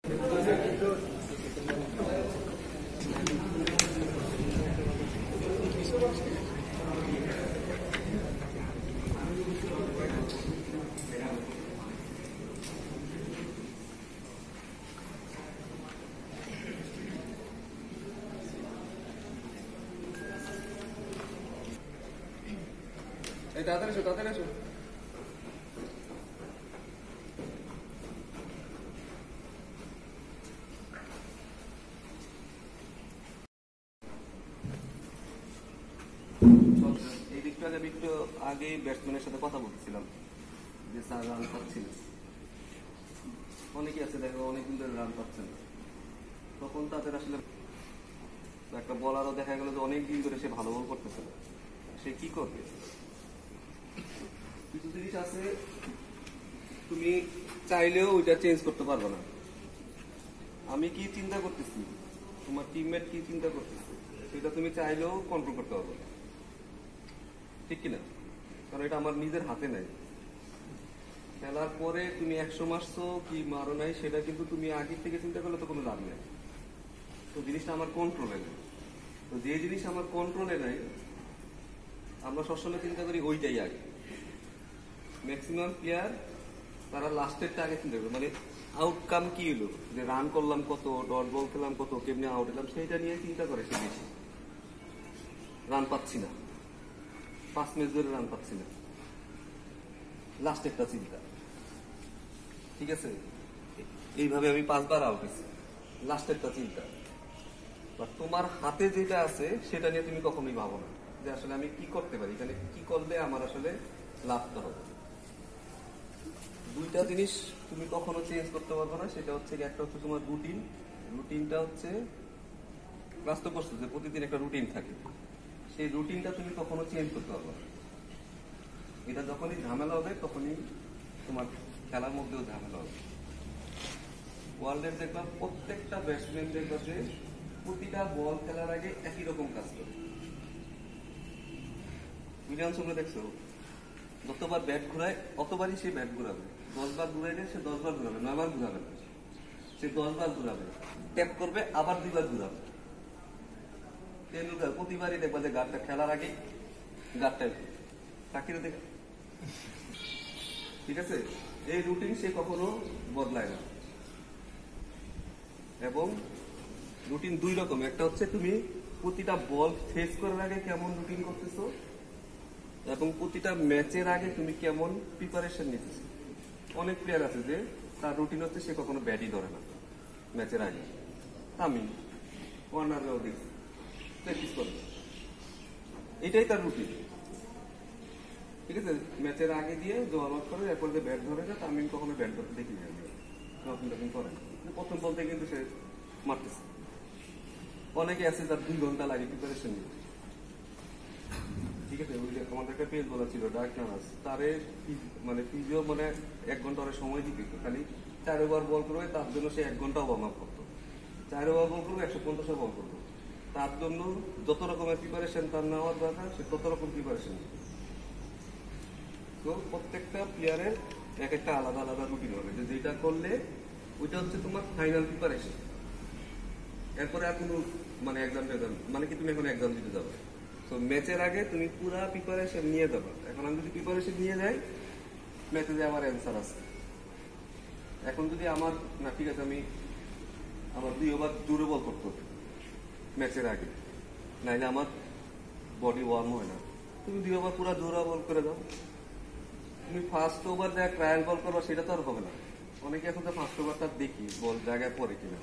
তাড়াতাড়ি এসো, তাড়াতাড়ি এসো। এই দিকটা একটু আগে ব্যাটসম্যানের সাথে কথা বলছিলাম যে স্যার রান পাচ্ছিল, অনেকে আছে দেখো অনেকদিন ধরে রান পাচ্ছেন, তখন তাদের আসলে একটা বলারও দেখা গেল যে অনেকদিন ধরে সে ভালো বল করতেছে না, সে কি করবে? কিছু জিনিস আছে তুমি চাইলেও ওইটা চেঞ্জ করতে পারবে না। আমি কি চিন্তা করতেছি, তোমার টিমমেট কি চিন্তা করতেছে, সেটা তুমি চাইলেও কন্ট্রোল করতে পারবে না, ঠিক কিনা? কারণ এটা আমার নিজের হাতে নাই। খেলার পরে তুমি 100 মারছো কি মারো নাই সেটা কিন্তু তুমি আগের থেকে চিন্তা করলে তো কোনো লাভ নেই। তো জিনিসটা আমার কন্ট্রোলে নেই। তো যে জিনিস আমার কন্ট্রোলে নাই আমরা সবসময় চিন্তা করি ওইটাই আগে। ম্যাক্সিমাম প্লেয়ার তারা লাস্টেরটা আগে চিন্তা করবে, মানে আউটকাম কি হলো, যে রান করলাম কত, ডট বল খেলাম কত, কেমনি আউট এলাম, সেইটা নিয়ে চিন্তা করে সে বেশি। রান পাচ্ছি না, 5 ম্যাচ ধরে রান পাচ্ছি না, লাস্টেরটা চিন্তা। ঠিক আছে, এইভাবে আমি 5 বার আউট হয়েছি, লাস্টেরটা চিন্তা। তোমার হাতে যেটা আছে সেটা নিয়ে তুমি কখনোই ভাবো না যে আসলে আমি কি করতে পারি, এখানে কি করলে আমার আসলে লাভটা হবে। দুইটা জিনিস তুমি কখনো চেঞ্জ করতে পারবে না, সেটা হচ্ছে একটা হচ্ছে তোমার রুটিন। রুটিনটা হচ্ছে বাস্তব বস্তু যে প্রতিদিন একটা রুটিন থাকে, সেই রুটিনটা তুমি কখনো চেঞ্জ করতে পারবে না। এটা যখনই ঝামেলা হবে তখনই তোমার খেলার মধ্যেও ঝামেলা হবে। ওয়ার্ল্ডের দেখবা প্রত্যেকটা ব্যাটসম্যান দেখবা যে প্রতিটা বল খেলার আগে একই রকম কাজ করে। উইলিয়ামসনকে দেখছো, যতবার ব্যাট ঘুরায় অতবারই সে ব্যাট ঘুরাবে। 10 বার ঘুরাইলে সে 10 বার ঘুরাবে, 9 বার ঘুরাবে না, সে 10 বার ঘুরাবে, ট্যাপ করবে আবার 2 বার ঘুরাবে। টেন্ডুলকার প্রতিবারই দেখবা যে গাড়টা খেলার আগে গাড়টা তাকিয়ে দেখ, ঠিক আছে? এই রুটিন সে কখনো বদলায় না। এবং রুটিন 2 রকম, একটা হচ্ছে তুমি প্রতিটা বল ফেস করার আগে কেমন রুটিন করতেছো, এবং প্রতিটা ম্যাচের আগে তুমি কেমন প্রিপারেশন নিতেছো। অনেক প্লেয়ার আছে যে তার রুটিন হচ্ছে সে কখনো ব্যাটই ধরে না ম্যাচের আগে। আমি ওয়ার্নাররাও দেখছি প্র্যাকটিস করে, এটাই তার রুটিন। ঠিক আছে, ম্যাচের আগে দিয়ে ওয়ার্ম আপ করে এরপর যে ব্যাট ধরে না, তামিম কখনো ব্যাট ধরতে দেখি না, নতুন নতুন করে প্রথম বলতে কিন্তু সে মারতেছে। অনেকে আছে তার 2 ঘন্টা লাগে প্রিপারেশন নিতে। ঠিক আছে, আমাদের একটা পেজ বলা ছিল ডার্ক নার্স, তারে মানে ফিজিও মানে 1 ঘন্টা ওরা সময় দিতে, খালি 4 ওভার বল করবে, তার জন্য সে 1 ঘন্টা ওয়ার্ম আপ করতো। 4 ওভার বল করবে, 150 বল করতো, তার জন্য যত রকমের প্রিপারেশন তার নেওয়ার দরকার সে তত রকম প্রিপারেশন। তো প্রত্যেকটা প্লেয়ারের এক একটা আলাদা আলাদা রুটিন হবে, যে যেটা করলে ওইটা হচ্ছে তোমার ফাইনাল প্রিপারেশন। এরপরে আর কোনো মানে এক্সাম মানে কি তুমি এখন এক্সাম দিতে যাবে, তো ম্যাচের আগে তুমি পুরা প্রিপারেশন নিয়ে যাবে। এখন আমি যদি প্রিপারেশন নিয়ে যাই, ম্যাচে যে আমার অ্যান্সার আছে। এখন যদি আমার না, ঠিক আছে আমি আমার 2 ওভার জোরে বল করতে হবে ম্যাচের আগে, নাইলে আমার বডি ওয়ার্ম হয় না। তুমি 2 ওভার পুরা জোরে বল করে দাও। তুমি ফার্স্ট ওভার যা ট্রায়াল বল করবা সেটা তো আর হবে না। অনেকে এখন তো ফার্স্ট ওভারটা দেখি বল জায়গায় পড়ে কিনা,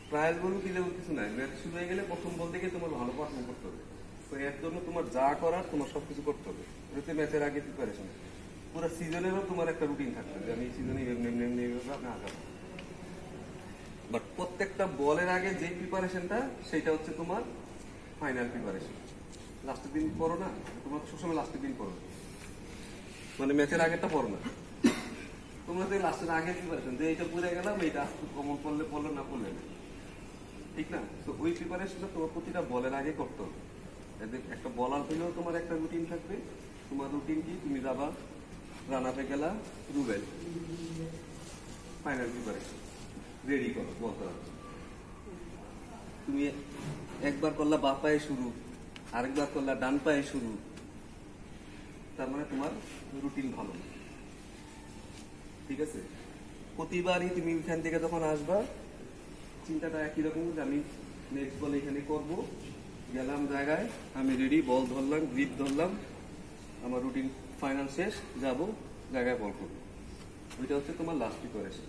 ট্রায়াল বল দিলেও কিছু নাই। ম্যাচ শুরু হয়ে গেলে প্রথম বল থেকে তোমার ভালো পারফর্ম করতে হবে। তো এর জন্য তোমার যা করার তোমার সবকিছু করতে হবে, যাতে ম্যাচের আগে প্রিপারেশন। পুরো সিজনেরও তোমার একটা রুটিন থাকবে যে আমি সিজনে আগাবো। বাট প্রত্যেকটা বলের আগে যে প্রিপারেশনটা সেটা হচ্ছে তোমার ফাইনাল প্রিপারেশন। লাস্টের দিন পড়ো না, তোমরা সবসময় লাস্টের দিন পড়ো, মানে ম্যাচের আগেরটা পড়ো না। তোমরা যে লাস্টের আগে প্রিপারেশন যে এটা পড়ে গেলাম, এইটা কমন পড়লে পড়লো না পড়লে না, ঠিক না? তো ওই প্রিপারেশনটা তোমার প্রতিটা বলের আগে করতে হবে। একটা বলার হইলেও তোমার একটা রুটিন থাকবে। তোমার রুটিন কি, তুমি যাবা রান আপে গেলা রুবেল, ফাইনাল প্রিপারেশন। রেডি করো বল করার জন্য। তুমি একবার করলা বাঁ পায়ে শুরু, আরেকবার করলা ডান পায়ে শুরু, তার মানে তোমার রুটিন ভালো, ঠিক আছে? প্রতিবারই তুমি ওইখান থেকে যখন আসবা চিন্তাটা একই রকম যে আমি নেক্সট বল এখানে করব, গেলাম জায়গায়, আমি রেডি, বল ধরলাম, গ্রিপ ধরলাম, আমার রুটিন ফাইনাল শেষ, যাব জায়গায় বল করবো। ওইটা হচ্ছে তোমার লাস্ট প্রিপারেশন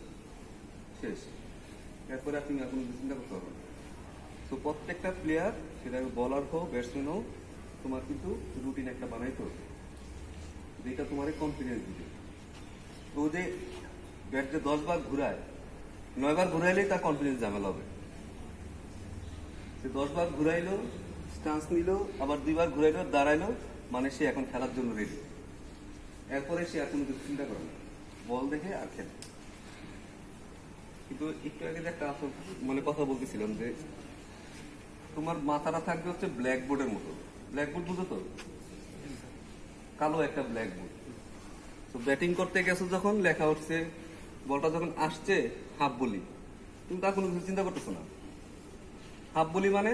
শেষ। এরপরে আপনি এখন চিন্তা করতে হবে। তো প্রত্যেকটা প্লেয়ার, সেটা বলার হোক ব্যাটসম্যান হোক, তোমার কিন্তু রুটিন একটা বানাইতে হবে যেটা তোমার কনফিডেন্স দিবে। তো যে ব্যাট যে 10 বার ঘুরায়, 9 বার ঘুরাইলেই তার কনফিডেন্স ঝামেলা হবে। সে 10 বার ঘুরাইলো, স্টান্স নিল, আবার 2 বার ঘুরাইলো, দাঁড়াইলো, মানে সে এখন খেলার জন্য রেডি। এরপরে সে আর কোনো কিছু চিন্তা করে না, বল দেখে আর খেলে। কিন্তু একটু আগে যে একটা আসল মানে কথা বলতেছিলাম যে তোমার মাথাটা থাকবে হচ্ছে ব্ল্যাকবোর্ডের মতো। ব্ল্যাকবোর্ড বুঝো তো? কালো একটা ব্ল্যাকবোর্ড। তো ব্যাটিং করতে গেছো যখন লেখা উঠছে, বলটা যখন আসছে হাফ বলি, তুমি তার কোনো কিছু চিন্তা করতেছো না। হাফ বলি মানে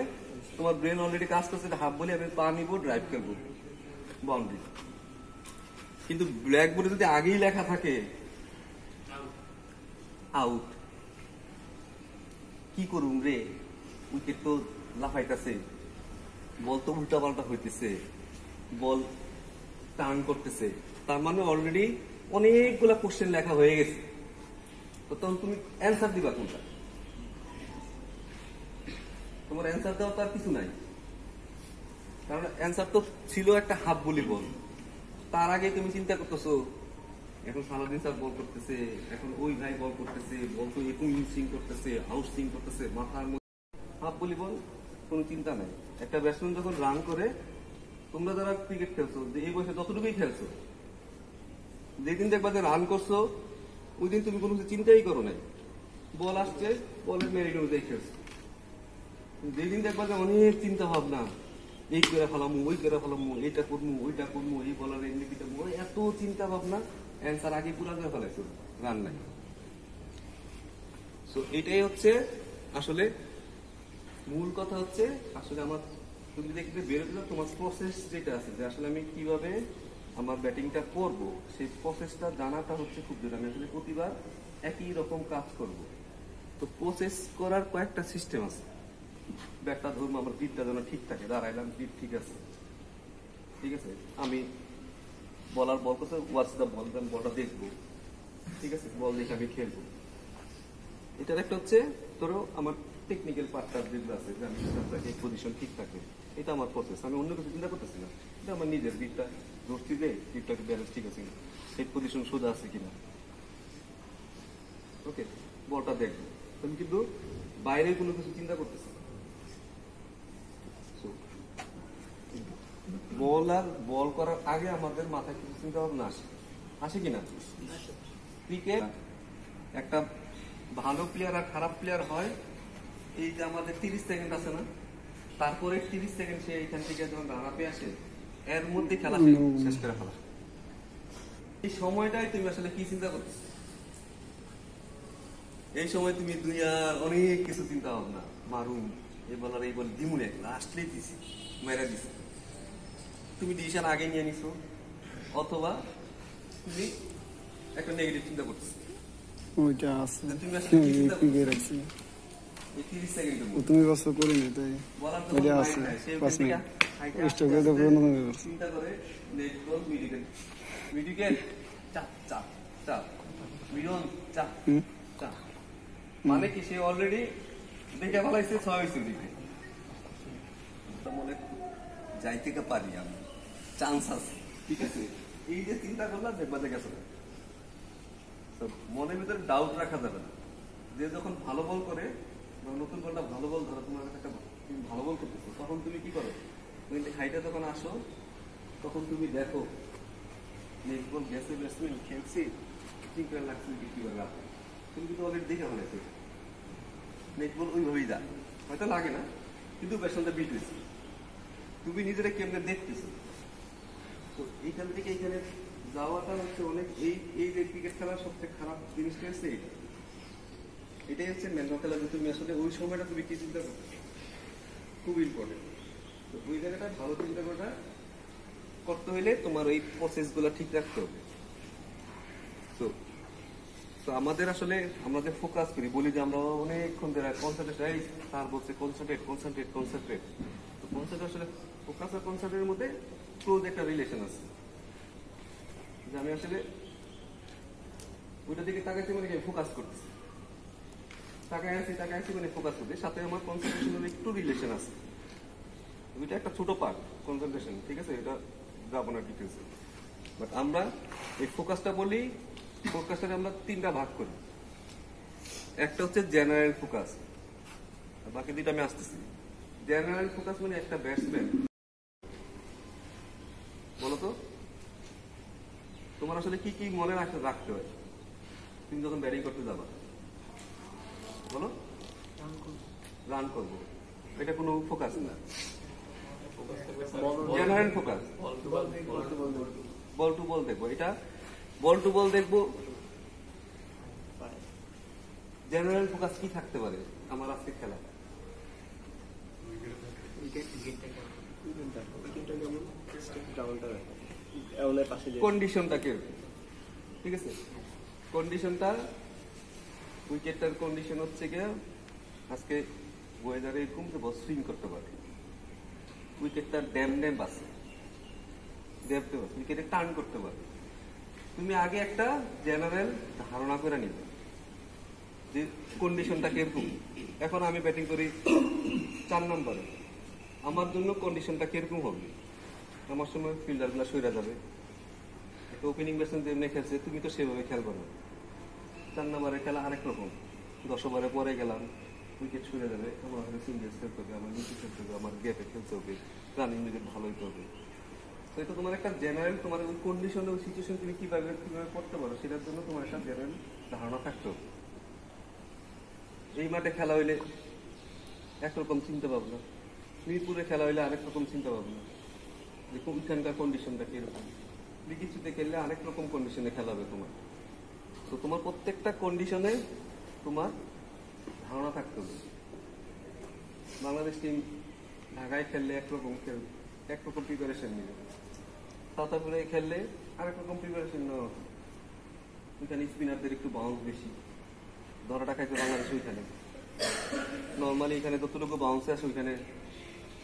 তোমার ব্রেন অলরেডি কাজ করছে, হাফ বলি আমি পা নিবো, ড্রাইভ খেলবো, বাউন্ডারি। কিন্তু ব্ল্যাকবোর্ডে যদি আগেই লেখা থাকে আউট, কি করুম রে, উইকেট তো লাফাইতেছে, বল তো উল্টা পাল্টা হইতেছে, বল টার্ন করতেছে, তার মানে অলরেডি অনেকগুলা কোশ্চেন লেখা হয়ে গেছে। তো তখন তুমি অ্যান্সার দিবা কোনটা? তোমার অ্যান্সার দেওয়া তো আর কিছু নাই, কারণ অ্যান্সার তো ছিল একটা হাফ বলি বল। তার আগে তুমি চিন্তা করতেছো এখন সালাদিন স্যার বল করতেছে, এখন ওই ভাই বল করতেছে, বল তো এরকম সুইং করতেছে, আউট সুইং করতেছে, মাথার মধ্যে হাফ বলি বল, কোনো চিন্তা নাই। একটা ব্যাটসম্যান যখন রান করে, তোমরা যারা ক্রিকেট খেলছো, যে এই বয়সে যতটুকুই খেলছো, যেদিন দেখবা যে রান করছো ওই দিন তুমি কোনো কিছু চিন্তাই করো নাই, বল আসছে বলের মেরিট অনুযায়ী খেলছো। যেদিন দেখবা যে অনেক চিন্তা ভাবনা, এই করে ফেলামু, ওই করে ফেলামু, এইটা করবো, ওইটা করবো, এই বলার এমনি পিটা, এত চিন্তা ভাবনা, অ্যান্সার আগে পুরা করে ফেলাইছো, রান নাই। তো এটাই হচ্ছে আসলে মূল কথা হচ্ছে, আসলে আমার তুমি দেখবে বেরোতে তোমার প্রসেস যেটা আছে, যে আসলে আমি কিভাবে আমার ব্যাটিংটা করব, সেই প্রসেসটা জানাটা হচ্ছে খুব জরুরি। আমি আসলে প্রতিবার একই রকম কাজ করব, তো প্রসেস করার কয়েকটা সিস্টেম আছে। ব্যাটটা ধরবো, আমার গ্রিপটা যেন ঠিক থাকে, দাঁড়াইলাম, গ্রিপ ঠিক আছে, ঠিক আছে, আমি বলার বল করতে ওয়াচ দা বল, বলটা দেখবো, ঠিক আছে, বল দেখে আমি খেলবো। এটার একটা হচ্ছে ধরো আমার টেকনিক্যাল পার্টটা যেগুলো আছে, যে আমি পজিশন ঠিক থাকে, এটা আমার প্রসেস, আমি অন্য কিছু চিন্তা করতেছি না, এটা আমার নিজের গ্রিপটা ধরছি, যে গ্রিপটাকে ব্যালেন্স ঠিক আছে কিনা, হেড পজিশন সোজা আছে কিনা, ওকে, বলটা দেখবো। তুমি কিন্তু বাইরে কোনো কিছু চিন্তা করতেছি না। বল আর বল করার আগে আমাদের মাথায় কিছু চিন্তা ভাবনা আসে, আসে কিনা? ক্রিকেট একটা ভালো প্লেয়ার আর খারাপ প্লেয়ার হয় এই যে আমাদের 30 সেকেন্ড আছে না, তারপরে 30 সেকেন্ড সে এখান থেকে যখন রান আপে আসে, এর মধ্যে খেলা শেষ করে ফেলা। এই সময়টাই তুমি আসলে কি চিন্তা করতেছ? এই সময় তুমি দুনিয়ার অনেক কিছু চিন্তা ভাবনা, মারুম, এই বলার এই বল দিমুনে লাস্টলি দিছি, মেরা দিছি, তুমি ডিসিশন আগে নিয়ে নিছো, অথবা তুমি একটা নেগেটিভ চিন্তা করতেছো। ওইটা আছে, তুমি আসলে কি চিন্তা পিকে করতেছো? রাখছি। এই 30 সেকেন্ডের মধ্যে তুমি বছর করিনি তাই বলার তো ওইটা কোনো আছে মাইন্ড নাই, সে 5 মিনিট হাইটে ওই আস্তে স্টকে তো আস্তে পুরনো চিন্তা করে নেট বল মিডিকেট, মিডিকেট চাপ চাপ চাপ, মিডল চাপ চাপ, মানে কি সে অলরেডি দেখে ফেলাইছে 6 হয়েছে দিকে, মনে যাই থেকে পারি আমি, চান্স আছে, ঠিক আছে। এই যে চিন্তা করলাম দেখবা যে গেছে, মনের ভিতরে ডাউট রাখা যাবে না। যে যখন ভালো বল করে, নতুন বলটা ভালো বল ধরো, তোমার একটা তুমি ভালো বল করতেছো, তখন তুমি কি করো, তুমি হাইটে যখন আসো তখন তুমি দেখো নেক্সট বল গেছে, ব্যাটসম্যান খেলছি, ঠিক করে লাগছে, কি করে রাখো, তুমি কিন্তু অলরেডি দেখে ফেলেছো, নেক্সট বল ওইভাবেই যায়, হয়তো লাগে না, কিন্তু ব্যাটসম্যানটা বিট হয়েছে, তুমি নিজেরা কেমনে দেখতেছো। তো এইখান থেকে এইখানে যাওয়াটা হচ্ছে অনেক, এই যে ক্রিকেট খেলার সবচেয়ে খারাপ জিনিসটা হচ্ছে এইটা, এটাই হচ্ছে ম্যানকাপ খেলা, যে তুমি আসলে ওই সময়টা তুমি কি চিন্তা করো, খুব ইম্পর্টেন্ট। তো ওই জায়গাটা ভালো চিন্তা করতে হইলে তোমার ওই প্রসেসগুলো ঠিক রাখতে হবে। তো তো আমাদের আসলে আমরা যে ফোকাস করি, বলি যে আমরা অনেকক্ষণ ধরে কনসেন্ট্রেট, এই স্যার বলছে কনসেন্ট্রেট কনসেন্ট্রেট কনসেন্ট্রেট। তো কনসেন্ট্রেট আসলে ফোকাস আর কনসেন্ট্রেটের মধ্যে ক্লোজ একটা রিলেশন আছে, যে আমি আসলে ওইটা দিকে তাকাইছি মানে ফোকাস করতেছি, তাকায় আছি মানে ফোকাস করছি, সাথে আমার কনসেন্ট্রেশনের একটু রিলেশন আছে। ওইটা একটা ছোট পার্ট কনসেন্ট্রেশন, ঠিক আছে, এটা যাবো না ডিটেলসে। বাট আমরা এই ফোকাসটা বলি, ফোকাসটা আমরা তিনটা ভাগ করি। একটা হচ্ছে জেনারেল ফোকাস, বাকি দুইটা আমি আসতেছি। জেনারেল ফোকাস মানে একটা ব্যাটসম্যান, বলো তো তোমার আসলে কি কি মনে রাখতে হয় তুমি যখন ব্যাটিং করতে যাবা? বলো। রান করবো, এটা কোনো ফোকাস না, জেনারেল ফোকাস। বল টু বল দেখবো, এটা বল টু বল দেখবো। জেনারেল ফোকাস কি থাকতে পারে আমার আজকে খেলা? কন্ডিশনটা কে, ঠিক আছে, কন্ডিশনটা উইকেটটার কন্ডিশন হচ্ছে গিয়ে আজকে ওয়েদারে এরকম যে বল সুইং করতে পারে, উইকেটটা ড্যাম আছে, দেখতে পাচ্ছি উইকেটে টার্ন করতে পারে। তুমি আগে একটা জেনারেল ধারণা করে নিবে যে কন্ডিশনটা কিরকম। এখন আমি ব্যাটিং করি 4 নম্বরে, আমার জন্য কন্ডিশনটা কিরকম হবে? আমার সময় ফিল্ডার গুলা সইরা যাবে, একটা ওপেনিং ব্যাটসম্যান যেমনি খেলছে তুমি তো সেভাবে খেলবো না। 4 নম্বরের খেলা আরেক রকম, 10 ওভারে পরে গেলাম, উইকেট সরে যাবে, আমার সিঙ্গেলস খেলতে হবে, আমার নিচে খেলতে হবে, আমার গ্যাপে খেলতে হবে, রানিং উইকেট ভালো হইতে হবে। তো এটা তোমার একটা জেনারেল, তোমার ওই কন্ডিশনে ওই সিচুয়েশন তুমি কিভাবে করতে পারো সেটার জন্য তোমার একটা জেনারেল ধারণা থাকতে হবে। এই মাঠে খেলা হইলে একরকম চিন্তা ভাবনা, মিরপুরে খেলা হইলে আরেক রকম চিন্তা ভাবনা, যে ওইখানকার কন্ডিশনটা কিরকম। কিছুতে খেললে আরেক রকম কন্ডিশনে খেলা হবে তোমার। তো তোমার প্রত্যেকটা কন্ডিশনে তোমার ধারণা থাকতে হবে। বাংলাদেশ টিম ঢাকায় খেললে একরকম খেলবে, একরকম প্রিপারেশন নিবে, সাউথ আফ্রিকায় খেললে আরেক রকম প্রিপারেশন নেওয়া হবে। ওইখানে স্পিনারদের একটু বাউন্স বেশি, ধরাটা খাইছে বাংলাদেশ ওইখানে। নর্মালি এখানে যতটুকু বাউন্সে আসে ওইখানে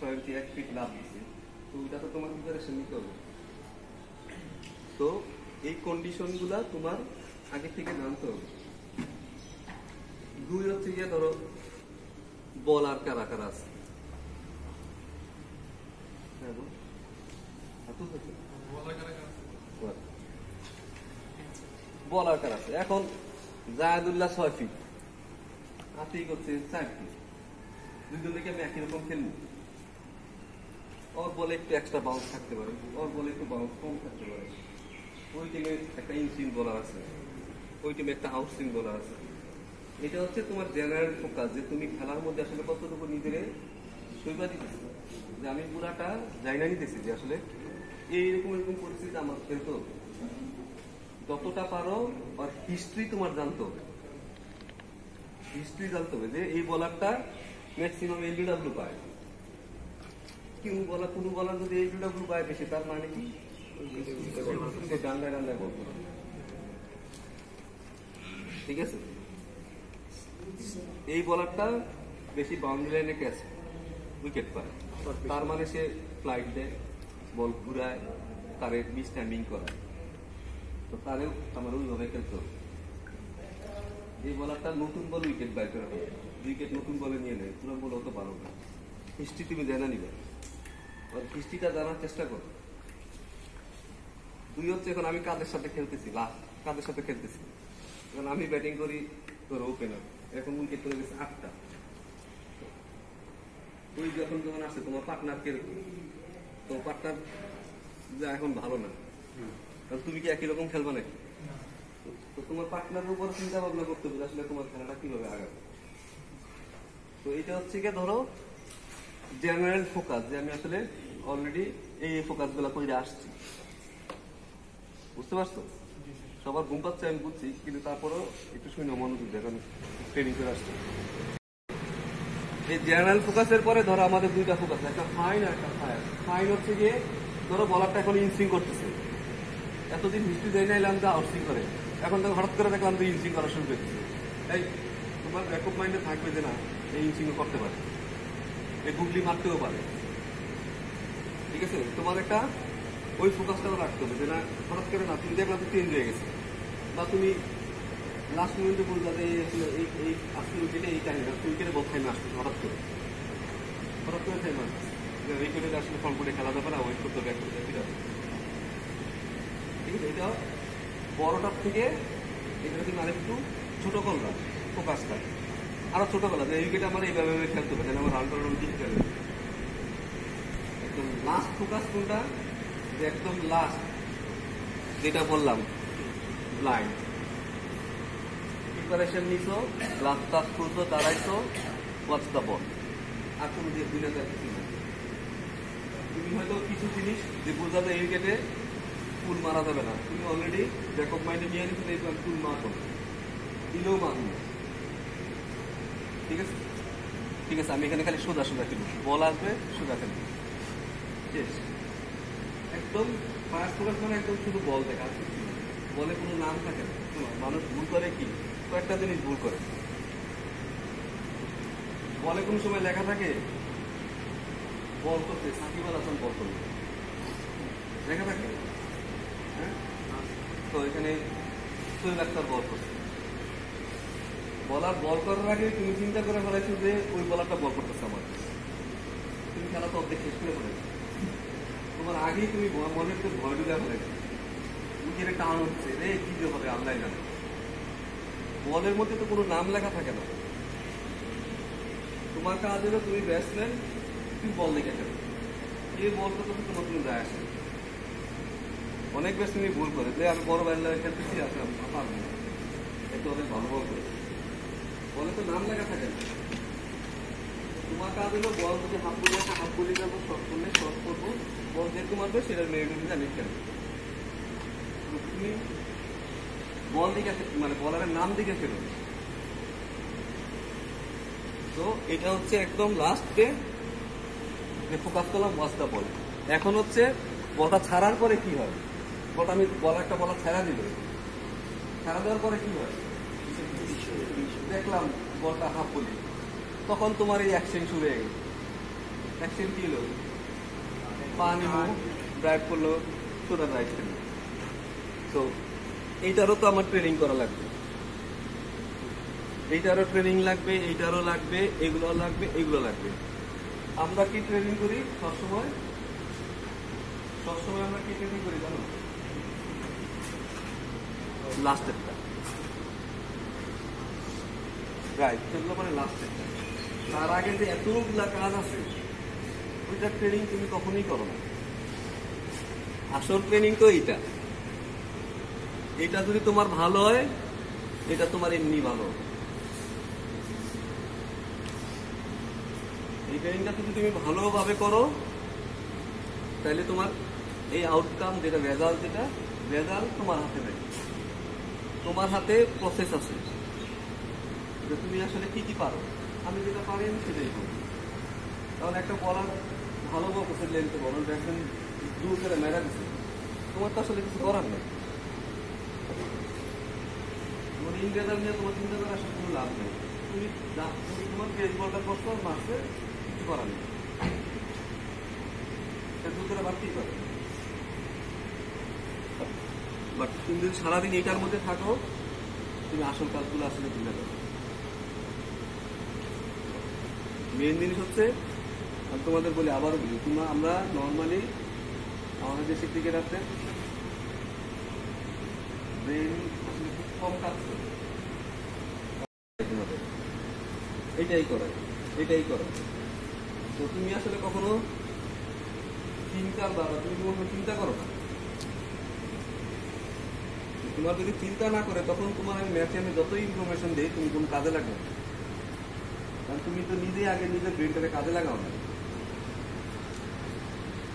1 ফিট লাভ দিচ্ছে, তো ওইটা তো তোমার প্রিপারেশন নিতে হবে। তো এই কন্ডিশন গুলা তোমার আগে থেকে জানতে হবে। 2 হচ্ছে গিয়ে ধরো বলার কারা কারা আছে, বলার কারা আছে। এখন জায়দুল্লাহ 6 ফিট, আতিক করছে 4 ফিট, দুইজন থেকে আমি একই রকম খেলবো। ওর বলে একটু এক্সট্রা বাউন্স থাকতে পারে, ওর বলে একটু বাউন্স কম থাকতে পারে। ওই টিমে একটা ইনসুইং বলার আছে, ওই টিমে একটা আউটসুইং বলার আছে। এটা হচ্ছে তোমার জেনারেল ফোকাস, যে তুমি খেলার মধ্যে আসলে কতটুকু নিজের সইবা দিতেছি, যে আমি পুরাটা জায়গা নিতেছি, যে আসলে এইরকম এরকম পরিস্থিতি আমার খেলতে হবে। যতটা পারো আর হিস্ট্রি তোমার জানতে হবে, হিস্ট্রি জানতে হবে যে এই বলারটা ম্যাক্সিমাম এলবিডব্লিউ পায়। কোনো বলার যদি এলবিডব্লিউ পায় বেশি, তার মানে কি ডান্ডায় ডান্ডায় বলবো, ঠিক আছে। এই বলারটা বেশি বাউন্ডারি লাইনে ক্যাচ উইকেট পায়, তার মানে সে ফ্লাইট দেয়, বল ঘুরায়, তারে স্ট্যান্ডিং করায়। তো তারেও আমার ওইভাবে খেলতে হবে। এই বলারটা নতুন বল উইকেট বাই করা হবে, উইকেট নতুন বলে নিয়ে নেয়, পুরো বল অত পারো না। হিস্ট্রি তুমি জানা নিবে, হিস্ট্রিটা জানার চেষ্টা করো। 2 হচ্ছে এখন আমি কাদের সাথে খেলতেছি, কাদের সাথে খেলতেছি। এখন আমি ব্যাটিং করি তোর ওপেনার, এখন উইকেট চলে গেছে 8টা। ওই যখন আসছে তোমার পার্টনার কিরকম, তোমার পার্টনার যা এখন ভালো না, তুমি কি একই রকম খেলবা নাকি? তো তোমার পার্টনারের উপর চিন্তা ভাবনা করতে হবে আসলে তোমার খেলাটা কিভাবে আগাবে। তো এটা হচ্ছে গিয়ে ধরো জেনারেল ফোকাস, যে আমি আসলে অলরেডি এই ফোকাস গুলা করে আসছি, বুঝতে পারছো? সবার ঘুম পাচ্ছে আমি বুঝছি, কিন্তু তারপরেও একটু শুনে মনোযোগ দেখেন, ট্রেনিং করে আসছে। এই জেনারেল ফোকাসের পরে ধরো আমাদের দুইটা ফোকাস, একটা ফাইন আর একটা ফায়ার। ফাইন হচ্ছে গিয়ে ধরো বলারটা এখন ইনসুইং করতেছে, এতদিন হিস্ট্রি দেয় না এলাম তো আউটসুইং করে, এখন তো হঠাৎ করে দেখলাম তো ইনসুইং করা শুরু করতেছে। এই তোমার ব্যাকআপ মাইন্ডে থাকবে যে না এই ইনসুইং করতে পারে, এই গুগলি মারতেও পারে, ঠিক আছে? তোমার একটা ওই ফোকাসটাও রাখতে হবে যে না হঠাৎ করে না তুমি দেখলাম তো চেঞ্জ হয়ে গেছে, বা তুমি লাস্ট মোমেন্টে বলতে এই এই আজকে উইকেটে এই টাইম আজকে উইকেটে বল টাইমে আসছে হঠাৎ করে টাইম আসছে, উইকেটে আসলে ফর্ম করে খেলা যাবে না, ওয়েট করতে ব্যাক করতে হবে, ঠিক আছে? এটা বড়টার থেকে এটা তুমি আরেকটু ছোট করলাম ফোকাসটা, আরো ছোট করলাম যে এই উইকেটে আমার এইভাবে খেলতে হবে, যেন আমার রান করানো দিতে পারে। একদম লাস্ট ফোকাস কোনটা, যে একদম লাস্ট যেটা বললাম লাইন প্রিপারেশন নিছো, গ্লাস টাচ খুলছো, দাঁড়াইছো, ওয়াচ দ্য বল, আর কোনো দিয়ে দুই হাজার কিছু না। তুমি হয়তো কিছু জিনিস যে বোঝাতে এই উইকেটে ফুল মারা যাবে না, তুমি অলরেডি ব্যাকআপ মাইন্ডে নিয়ে নিচ্ছো এই ফুল মারবো, দিলেও মারবো, ঠিক আছে? ঠিক আছে, আমি এখানে খালি সোজা সোজা খেলবো, বল আসবে সোজা খেলবো, শেষ। একদম ফার্স্ট ফোকাস মানে একদম শুধু বল দেখা, আর কিছু না। বলে কোনো নাম থাকে না। মানুষ ভুল করে কি, কয়েকটা জিনিস ভুল করে। বলে কোনো সময় লেখা থাকে বল করতে সাকিব আল হাসান বল করবে, লেখা থাকে, হ্যাঁ? তো এখানে শহীদ আখতার বল করছে, বলার বল করার আগে তুমি চিন্তা করে ফেলাইছো যে ওই বলারটা বল করতেছে আমার, তুমি খেলা তো অর্ধেক শেষ করে ফেলেছো, তোমার আগেই তুমি মনের তো ভয় ঢুকে ফেলেছো, উইকেটে টান হচ্ছে রে কি যে হবে আল্লাহ জানে। বলের মধ্যে তো কোনো নাম লেখা থাকে না, তোমার কাজ হলো তুমি ব্যাটসম্যান, তুমি বল দেখে খেলো, এই বল করতে তোমার কোনো যায় আসে। অনেক ব্যাটসম্যানই ভুল করে যে আমি বড় ব্যাট খেলতেছি, আসলে আমি পারবো না, একটু অনেক ভালো বল করে, বলে তো নাম লেখা থাকে না। তোমার কাজ হলো বল যদি হাফ বলি একটা হাফ বলি যাবো, শর্ট করলে শর্ট করবো, বল যেরকম মারবে সেটার মেরুদণ্ড আমি খেলবো। তুমি বল দিকে মানে বলারের নাম দিকে খেলো। তো এটা হচ্ছে একদম লাস্টে ফোকাস করলাম ওয়াচটা বল। এখন হচ্ছে বলটা ছাড়ার পরে কি হয়, বলটা আমি একটা বলা ছাড়া দিল, ছাড়া দেওয়ার পরে কি হয় দেখলাম বলটা হাফ বলি, তখন তোমার এই অ্যাকশন শুরু হয়ে গেল। অ্যাকশন কি হলো, পানি ড্রাইভ করলো, সোজা ড্রাইভ করলো। তো এইটারও তো আমার ট্রেনিং করা লাগবে, এইটারও ট্রেনিং লাগবে, এইটারও লাগবে, এগুলো লাগবে, এগুলো লাগবে। আমরা কি ট্রেনিং করি সবসময় আমরা কি ট্রেনিং করি জানো, লাস্টেরটা ড্রাইভ সেগুলো মানে লাস্টেরটা। তার আগে যে এতগুলা কাজ আছে ওইটা ট্রেনিং তুমি কখনোই করো না। আসল ট্রেনিং তো এইটা, এটা যদি তোমার ভালো হয় এটা তোমার এমনি ভালো। এই ট্রেনিংটা যদি তুমি ভালোভাবে করো তাহলে তোমার এই আউটকাম যেটা রেজাল্ট তোমার হাতে নেই, তোমার হাতে প্রসেস আছে যে তুমি আসলে কি কি পারো। আমি যেটা পারি আমি সেটাই করবো। কারণ একটা বলার ভালো বল করছে লেন্থে বল, ব্যাটসম্যান দূর করে মেরা দিচ্ছে, তোমার তো আসলে কিছু করার নেই। তোমার ইংরেজার নিয়ে তোমার চিন্তা করে আসলে কোনো লাভ নেই। তুমি তোমার পেস বলটা করছো মারছে, কিছু করার নেই, দূর করে বাড়তি করে। বাট তুমি যদি সারাদিন এটার মধ্যে থাকো তুমি আসল কাজগুলো আসলে ভুলে যাবে। মেন জিনিস হচ্ছে আমি তোমাদের বলি, আবারও বলি, আমরা নর্মালি আমাদের দেশে ক্রিকেটারতে ব্রেন আসলে খুব কম কাজ করে, এটাই করে। তো তুমি আসলে কখনো চিন্তার দ্বারা তুমি কখনো চিন্তা করো না। তোমার যদি চিন্তা না করে তখন তোমার আমি ম্যাচে আমি যতই ইনফরমেশন দিই তুমি কোনো কাজে লাগবে না, কারণ তুমি তো নিজেই আগে নিজের ব্রেনটাকে কাজে লাগাও না।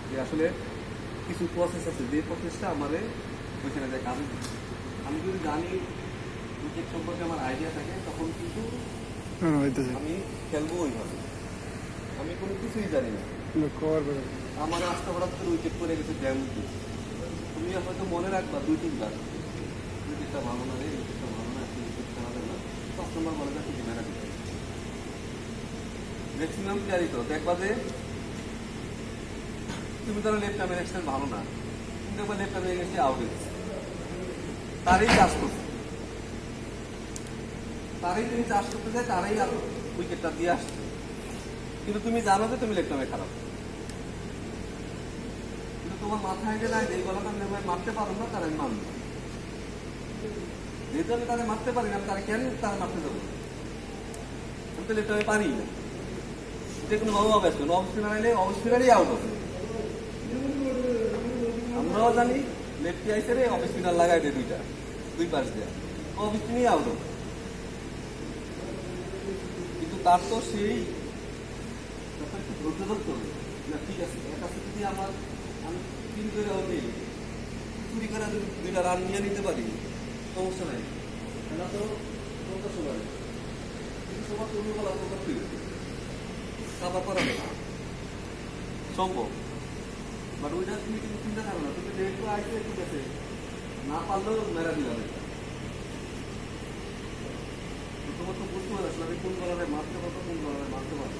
যে আসলে কিছু প্রসেস আছে, যে প্রসেসটা আমাদের ওইখানে যায় কাজে আমি যদি জানি উইকেট সম্পর্কে আমার আইডিয়া থাকে তখন কিন্তু হইতেছে আমি খেলবো ওইভাবে। আমি কোনো কিছুই জানি না, কভার করে আমার আজকে হঠাৎ করে উইকেট পড়ে গেছে ড্যাম উইকেট, তুমি হয়তো মনে রাখবা 2-3 বার উইকেটটা ভালো না রে, উইকেটটা ভালো না, একটু উইকেট খেলা যাবে না, 5 নম্বর বলে যাচ্ছে মেরা দিতে। ম্যাক্সিমাম প্লেয়ারই তো দেখবা যে তুমি ধরো লেফট আর্মের এক্সটেন্ট ভালো না, তুমি দেখবা লেফট আর্মের এগেন্সে আউট হয়েছে, তারই চাষ করছে, তারই তুমি চাষ করতে চাই, তারই উইকেটটা দিয়ে আসছে, কিন্তু তুমি জানো যে তুমি লেফট আর্মে খারাপ, কিন্তু তোমার মাথায় যে নাই যে এই বলাটা আমি মারতে পারো না, তার আমি মানব, যেহেতু আমি তাদের মারতে পারি না, তারা কেন তারা মারতে যাবো, আমি তো লেফট আর্মে পারি না, যে কোনো ভাবে অফ আসবে, অফ স্পিনার আইলে অফ স্পিনারই আউট হবে। আমরাও জানি লেফটি আইসে রে অফ স্পিনার লাগাই দেয় দুই পাশ দেয়, অফ স্পিনই আউট হবে, কিন্তু তার তো সেই একটু ধৈর্য ধরতে হবে না, ঠিক আছে এর কাছে যদি আমি 3 করে নেই, চুরি করে যদি 2টা রান নিয়ে নিতে পারি সমস্যা নাই, এটা তো কোনটা সময় কিন্তু সবার তরুণ বলা কোনটা ফিরে কাবার করা নেই সম্ভব, বাট ওইটা তুমি কিন্তু চিন্তা করো না, তুমি লেট তো আসবে ঠিক আছে, না পারলেও মেরা দিলাম, তোমার তো বুঝতে পারছো আমি কোন বলারে মারতে পারবো, কোন বলারে মারতে পারবো।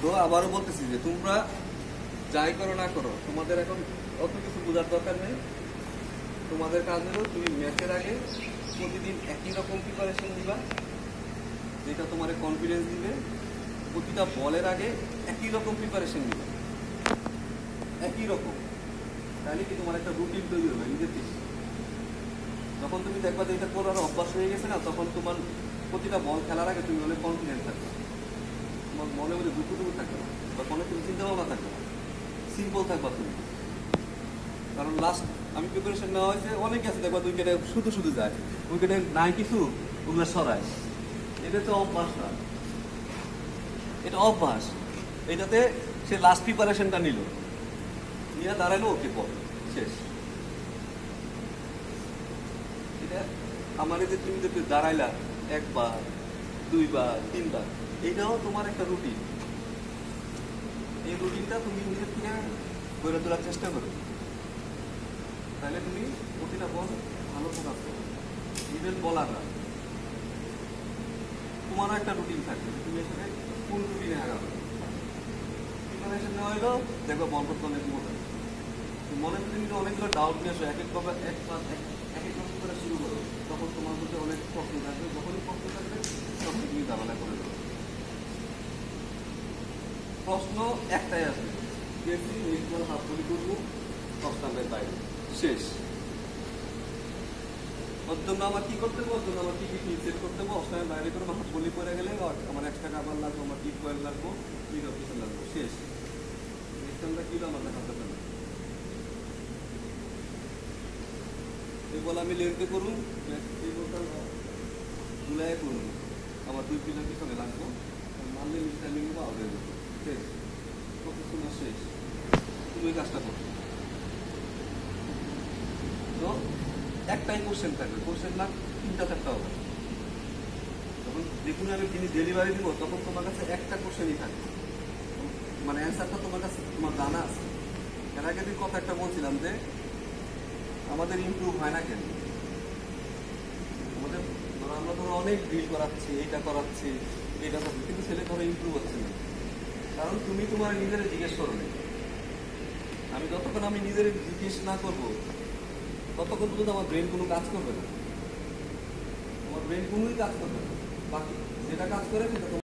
তো আবারও বলতেছি যে তোমরা যাই করো না করো, তোমাদের এখন অত কিছু বোঝার দরকার নেই, তোমাদের কাজ হলো তুমি ম্যাচের আগে প্রতিদিন একই রকম প্রিপারেশন দিবা, যেটা তোমার কনফিডেন্স দিবে, প্রতিটা বলের আগে একই রকম প্রিপারেশন দিবা, একই রকম, তাহলে কি তোমার একটা রুটিন তৈরি হবে নিজের থেকে, যখন তুমি দেখবা যে এটা করার অভ্যাস হয়ে গেছে না, তখন তোমার প্রতিটা বল খেলার আগে তুমি অনেক কনফিডেন্স থাকবে, তোমার মনে মনে দুঃখটুকু থাকবে না, বা কোনো তুমি চিন্তা ভাবনা থাকবে না, সিম্পল থাকবা তুমি, কারণ লাস্ট আমি প্রিপারেশন নেওয়া হয়েছে অনেক আছে, দেখবা উইকেটে শুধু যায়, উইকেটে নাই কিছু ওগুলো সরায়, এটা তো অভ্যাস না, এটা অভ্যাস, এটাতে সে লাস্ট প্রিপারেশনটা নিল, নিয়ে দাঁড়ালো ওকে বল শেষ, এটা আমার এই যে তুমি যে দাঁড়াইলা 1 বার 2 বার 3 বার, এইটাও তোমার একটা রুটিন, এই রুটিনটা তুমি নিজের থেকে গড়ে তোলার চেষ্টা করো, তাহলে তুমি প্রতিটা বল ভালো ফোকাস করো, ইভেন বলাররা তোমারও একটা রুটিন থাকবে, তুমি এখানে কোন রুটিনে আগাবে, প্রিপারেশন নেওয়া হলো দেখবে বল করতে অনেক মজা, মনে যদি কিন্তু অনেকগুলো ডাউট নিয়ে আসো, এক এক রকম করে শুরু করো, তখন তোমার মধ্যে অনেক প্রশ্ন থাকবে, যখনই প্রশ্ন থাকবে তখন তুমি ঝামেলা করে দেবে, প্রশ্ন একটাই আসবে হাত তৈরি করবো 10 নাম্বারের বাইরে শেষ, ওর জন্য আমার কি করতে হবে, ওর জন্য আমার কি সেট করতে হবে, অষ্টামের বাইরে করে হাত বলি পরে গেলে আমার এক্সট্রা কাভার লাগবো, আমার টিপ কয়েল লাগবো, টিপ অফিসার লাগবো, শেষ, এক্সট্রা কি আমার দেখাতে পারবে, এই বল আমি লেনতে করুন, এই বলটা জুলাই করুন, আমার 2 পিলার পিছনে লাগবো, মানলে টাইমিং নেবো আউট হয়ে যাবো, শেষ, প্রফেশনাল শেষ, তুমি ওই কাজটা করো। তো একটাই কোশ্চেন থাকবে, কোশ্চেন না 3টা-4টা হবে, যখন দেখুন আমি জিনিস ডেলিভারি দিব তখন তোমার কাছে একটা কোশ্চেনই থাকবে, মানে অ্যান্সারটা তোমার কাছে তোমার জানা আছে। এর আগে দিন কথা একটা বলছিলাম যে আমাদের ইমপ্রুভ হয় না কেন, আমাদের আমরা ধরো অনেক ড্রিল করাচ্ছি, এইটা করাচ্ছি, এটা করছি, কিন্তু ছেলে ধরো ইমপ্রুভ হচ্ছে না, কারণ তুমি তোমার নিজের জিজ্ঞেস করো না, আমি যতক্ষণ আমি নিজের জিজ্ঞেস না করবো ততক্ষণ পর্যন্ত আমার ব্রেন কোনো কাজ করবে না, আমার ব্রেন কোনোই কাজ করবে না, বাকি যেটা কাজ করে সেটা